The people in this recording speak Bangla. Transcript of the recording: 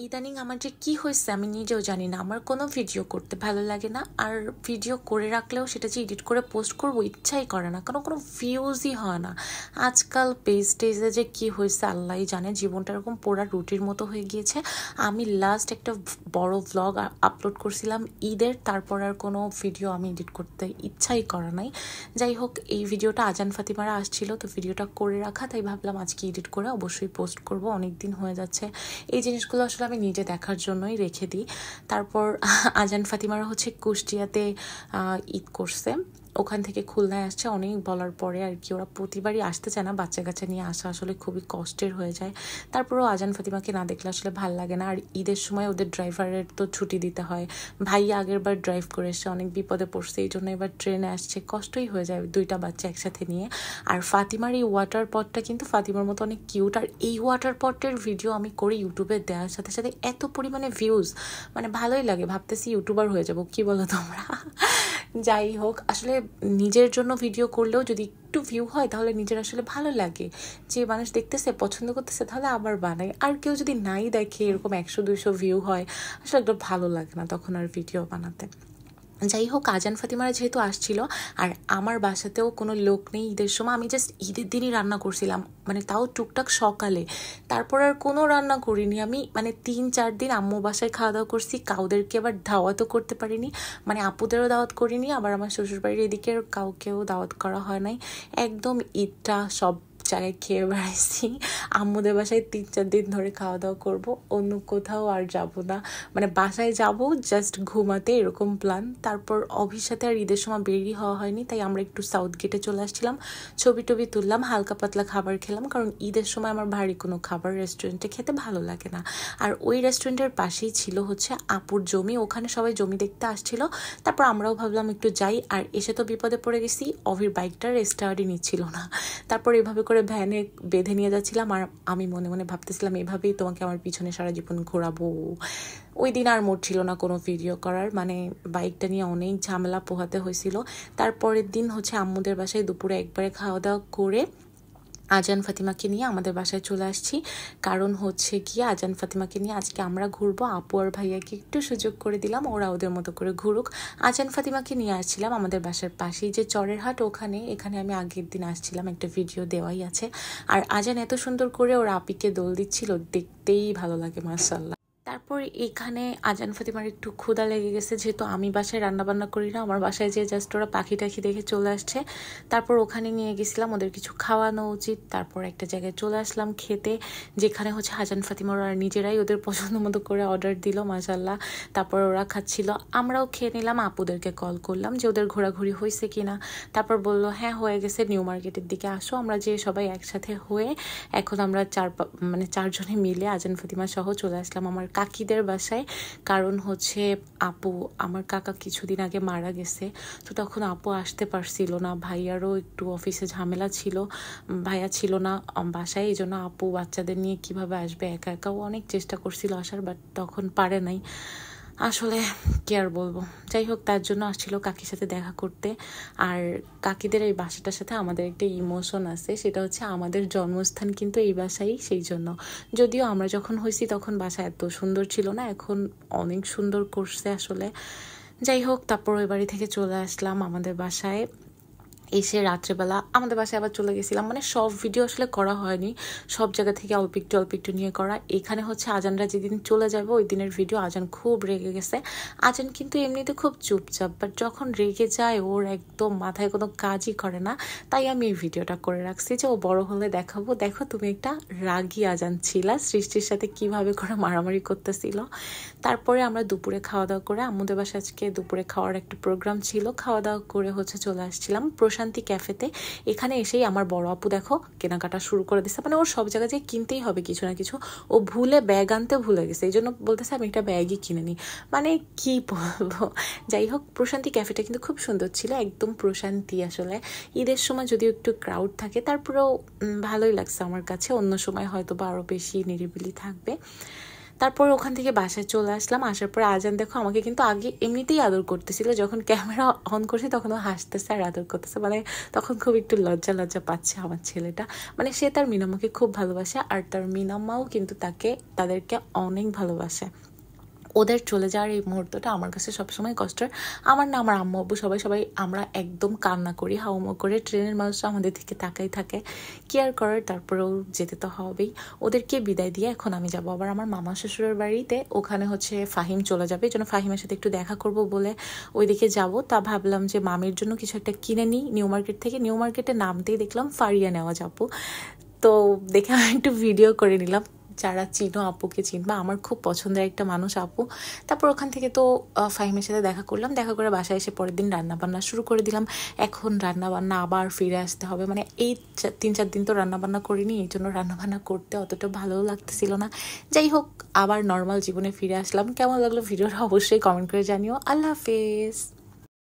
ইদানিং আমার যে কি হয়েছে আমি নিজেও জানি না। আমার কোনো ভিডিও করতে ভালো লাগে না, আর ভিডিও করে রাখলেও সেটা যে এডিট করে পোস্ট করব ইচ্ছাই করে না, কারণ কোনো ভিউজই হয় না। আজকাল পেজ টেজে যে কি হয়েছে আল্লাহই জানে, জীবনটা এরকম পোড়া রুটির মতো হয়ে গিয়েছে। আমি লাস্ট একটা বড় ভ্লগ আপলোড করছিলাম ঈদের, তারপর আর কোনো ভিডিও আমি এডিট করতে ইচ্ছাই করা নাই। যাই হোক, এই ভিডিওটা আজান ফাতিমারা আসছিল, তো ভিডিওটা করে রাখা, তাই ভাবলাম আজকে এডিট করে অবশ্যই পোস্ট করব। অনেক দিন হয়ে যাচ্ছে এই জিনিসগুলো আসলে আমি নিজে দেখার জন্যই রেখে দিই। তারপর আজান ফাতিমারা হচ্ছে কুষ্টিয়াতে ঈদ করছে, ওখান থেকে খুলনায় আসছে। অনেক বলার পরে আর কি, ওরা প্রতিবারই আসতে চায় না, বাচ্চা কাচ্চা নিয়ে আসা আসলে খুবই কষ্টের হয়ে যায়। তারপরেও আজান ফাতিমাকে না দেখলে আসলে ভাল লাগে না। আর ঈদের সময় ওদের ড্রাইভারের তো ছুটি দিতে হয়। ভাইয়া আগের বার ড্রাইভ করে এসছে, অনেক বিপদে পড়ছে, এই জন্য এবার ট্রেনে আসছে, কষ্টই হয়ে যায় দুইটা বাচ্চা একসাথে নিয়ে। আর ফাতিমার এই ওয়াটার পটটা কিন্তু ফাতিমার মতো অনেক কিউট, আর এই ওয়াটার পটের ভিডিও আমি করি ইউটিউবে দেওয়ার সাথে সাথে এত পরিমাণে ভিউজ, মানে ভালোই লাগে, ভাবতেছি ইউটিউবার হয়ে যাব, কি বলো তোমরা? যাই হোক, আসলে নিজের জন্য ভিডিও করলেও যদি একটু ভিউ হয় তাহলে নিজের আসলে ভালো লাগে, যে মানুষ দেখতেছে পছন্দ করতেছে তাহলে আবার বানাই। আর কেউ যদি নাই দেখে, এরকম 100-200 ভিউ হয়, আসলে একটু ভালো লাগে না তখন আর ভিডিও বানাতে। যাই হোক, আজান ফাতিমারা যেহেতু আসছিল, আর আমার বাসাতেও কোনো লোক নেই ঈদের সময়, আমি জাস্ট ঈদের দিনই রান্না করছিলাম, মানে তাও টুকটাক সকালে। তারপর আর কোনো রান্না করিনি আমি, মানে 3-4 দিন আম্মু বাসায় খাওয়া দাওয়া করছি, কাউদেরকে আবার দাওয়াতও করতে পারিনি, মানে আপুদেরও দাওয়াত করিনি, আবার আমার শ্বশুরবাড়ির এদিকে কাউকেও দাওয়াত করা হয় নাই। একদম ঈদটা সব জায়গায় খেয়ে বেড়াইছি। আম্মুদের বাসায় 3-4 দিন ধরে খাওয়া দাওয়া করবো, অন্য কোথাও আর যাব না, মানে বাসায় যাব জাস্ট ঘুমাতে, এরকম প্ল্যান। তারপর অভির সাথে আর ঈদের সময় বেরিয়ে হওয়া হয়নি, তাই আমরা একটু সাউথ গেটে চলে আসছিলাম, ছবি টবি তুললাম, হালকা পাতলা খাবার খেলাম, কারণ ঈদের সময় আমার ভারী কোনো খাবার রেস্টুরেন্টে খেতে ভালো লাগে না। আর ওই রেস্টুরেন্টের পাশেই ছিল হচ্ছে আপুর জমি, ওখানে সবাই জমি দেখতে আসছিল। তারপর আমরাও ভাবলাম একটু যাই, আর এসে তো বিপদে পড়ে গেছি, অভির বাইকটা স্টার্টই নিচ্ছিল না। তারপর এভাবে করে ভ্যানে বেঁধে নিয়ে যাচ্ছিলাম, আর আমি মনে মনে ভাবতেছিলাম এভাবেই তোমাকে আমার পিছনে সারা জীবন ঘোরাবো। ওই দিন আর মোড ছিল না কোনো ভিডিও করার, মানে বাইকটা নিয়ে অনেক ঝামেলা পোহাতে হয়েছিল। তারপরের দিন হচ্ছে আম্মুদের বাসায় দুপুরে একবারে খাওয়া দাওয়া করে আজান ফাতিমাকে নিয়ে আমাদের বাসায় চলে আসছি, কারণ হচ্ছে গিয়ে আজান ফাতিমাকে নিয়ে আজকে আমরা ঘুরবো। আপু আর ভাইয়াকে একটু সুযোগ করে দিলাম, ওরা ওদের মতো করে ঘুরুক। আজান ফাতিমাকে নিয়ে আসছিলাম আমাদের বাসার পাশেই যে চরের হাট, এখানে আমি আগের দিন আসছিলাম, একটা ভিডিও দেওয়াই আছে। আর আজান এত সুন্দর করে ওর আপিকে দোল দিচ্ছিল, দেখতেই ভালো লাগে মাশাআল্লাহ। তারপর এখানে আজান ফাতিমার একটু ক্ষুধা লেগে গেছে, যেহেতু আমি বাসায় রান্না বান্না করি না, আমার বাসায় যে জাস্ট ওরা পাখি টাখি দেখে চলে আসছে। তারপর ওখানে নিয়ে গেছিলাম, ওদের কিছু খাওয়ানো উচিত। তারপর একটা জায়গায় চলে আসলাম খেতে, যেখানে হচ্ছে আজান ফাতিমা ওরা নিজেরাই ওদের পছন্দ মতো করে অর্ডার দিল মাশাআল্লাহ। তারপর ওরা খাচ্ছিল, আমরাও খেয়ে নিলাম। আপুদেরকে কল করলাম যে ওদের ঘোরাঘুরি হয়েছে কিনা, তারপর বলল হ্যাঁ হয়ে গেছে, নিউ মার্কেটের দিকে আসো। আমরা যে সবাই একসাথে হয়ে এখন আমরা চারজনে মিলে আজান ফাতিমা সহ চলে আসলাম আমার কাকিদের বাসায়। কারণ হচ্ছে আপু, আমার কাকা কিছুদিন আগে মারা গেছে, তো তখন আপু আসতে পারছিল না, ভাইয়ারও একটু অফিসে ঝামেলা ছিল, ভাইয়া ছিল না বাসায়, এই জন্য আপু বাচ্চাদের নিয়ে কিভাবে আসবে, একা একাও অনেক চেষ্টা করছিল আসার, বাট তখন পারে নাই আসলে, কি আর বলবো। যাই হোক, তার জন্য আসছিল কাকির সাথে দেখা করতে। আর কাকিদের এই বাসাটার সাথে আমাদের একটা ইমোশন আছে, সেটা হচ্ছে আমাদের জন্মস্থান কিন্তু এই বাসাই, সেই জন্য। যদিও আমরা যখন হয়েছি তখন বাসা এত সুন্দর ছিল না, এখন অনেক সুন্দর করছে আসলে। যাই হোক, তারপর ওই বাড়ি থেকে চলে আসলাম আমাদের বাসায়। এসে রাত্রেবেলা আমাদের বাসায় আবার চলে গেছিলাম, মানে সব ভিডিও আসলে করা হয়নি, সব জায়গা থেকে অল্প একটু নিয়ে করা। এখানে হচ্ছে আজানরা যেদিন চলে যাবে ওই দিনের ভিডিও। আজান খুব রেগে গেছে, আজান কিন্তু এমনিতে খুব চুপচাপ, বাট যখন রেগে যায় ওর একদম মাথায় কোনো কাজই করে না। তাই আমি এই ভিডিওটা করে রাখছি যে ও বড় হলে দেখাবো, দেখো তুমি একটা রাগী আজান ছিলা, সৃষ্টির সাথে কিভাবে করে মারামারি করতেছিল। তারপরে আমরা দুপুরে খাওয়া দাওয়া করে, আমাদের বাসায় আজকে দুপুরে খাওয়ার একটা প্রোগ্রাম ছিল, খাওয়া দাওয়া করে হচ্ছে চলে আসছিলাম প্রশান্তি ক্যাফেতে। এখানে এসেই আমার বড় আপু দেখো কেনাকাটা শুরু করে দিচ্ছে, মানে ওর সব জায়গায় যে কিনতেই হবে কিছু না কিছু, ও ব্যাগ আনতে ভুলে গেছে, এই জন্য বলতেছে আমি একটা ব্যাগই কিনে নিই, মানে কি বলবো। যাই হোক, প্রশান্তি ক্যাফেটা কিন্তু খুব সুন্দর ছিল, একদম প্রশান্তি আসলে। ঈদের সময় যদিও একটু ক্রাউড থাকে, তারপরেও ভালোই লাগছে আমার কাছে, অন্য সময় হয়তো বা আরও বেশি নিরিবিলি থাকবে। তারপর ওখান থেকে বাসায় চলে আসলাম। আসার পরে আজান দেখো আমাকে কিন্তু আগে এমনিতেই আদর করতেছিল, যখন ক্যামেরা অন করছি তখন ও হাসতেছে আর আদর করতেছে, মানে তখন খুব একটু লজ্জা লজ্জা পাচ্ছে আমার ছেলেটা। মানে সে তার মিনাম্মাকে খুব ভালোবাসে আর তার মিনাম্মাও কিন্তু তাদেরকে অনেক ভালোবাসে। ওদের চলে যাওয়ার এই মুহূর্তটা আমার কাছে সবসময় কষ্টের। আমার না, আমার আম্মু আব্বু সবাই আমরা একদম কান্না করি, হাউমাউ করে। ট্রেনের মানুষরা আমাদের দিকে তাকাই থাকে, কেয়ার করার, তারপরেও যেতে তো হবেই। ওদেরকে বিদায় দিয়ে এখন আমি যাবো আবার আমার মামা শ্বশুরের বাড়িতে। ওখানে হচ্ছে ফাহিম চলে যাবে, এই জন্য ফাহিমের সাথে একটু দেখা করব বলে ওইদিকে যাব। তা ভাবলাম যে মামির জন্য কিছু একটা কিনে নিই নিউ মার্কেট থেকে। নিউ মার্কেটে নামতেই দেখলাম ফারিয়া নেওয়া যাবো, তো দেখে আমি একটু ভিডিও করে নিলাম। যারা চিনো আপুকে চিনবা, আমার খুব পছন্দের একটা মানুষ আপু। তারপর ওখান থেকে তো ফাহিমের সাথে দেখা করলাম, দেখা করে বাসায় এসে পরের দিন রান্নাবান্না শুরু করে দিলাম। এখন রান্নাবান্না আবার ফিরে আসতে হবে, মানে এই 3-4 দিন তো রান্নাবান্না করিনি, এই জন্য রান্নাবান্না করতে অতটা ভালোও লাগতেছিল না। যাই হোক, আবার নর্মাল জীবনে ফিরে আসলাম। কেমন লাগলো ভিডিওটা অবশ্যই কমেন্ট করে জানিও। আল্লাহ হাফেজ।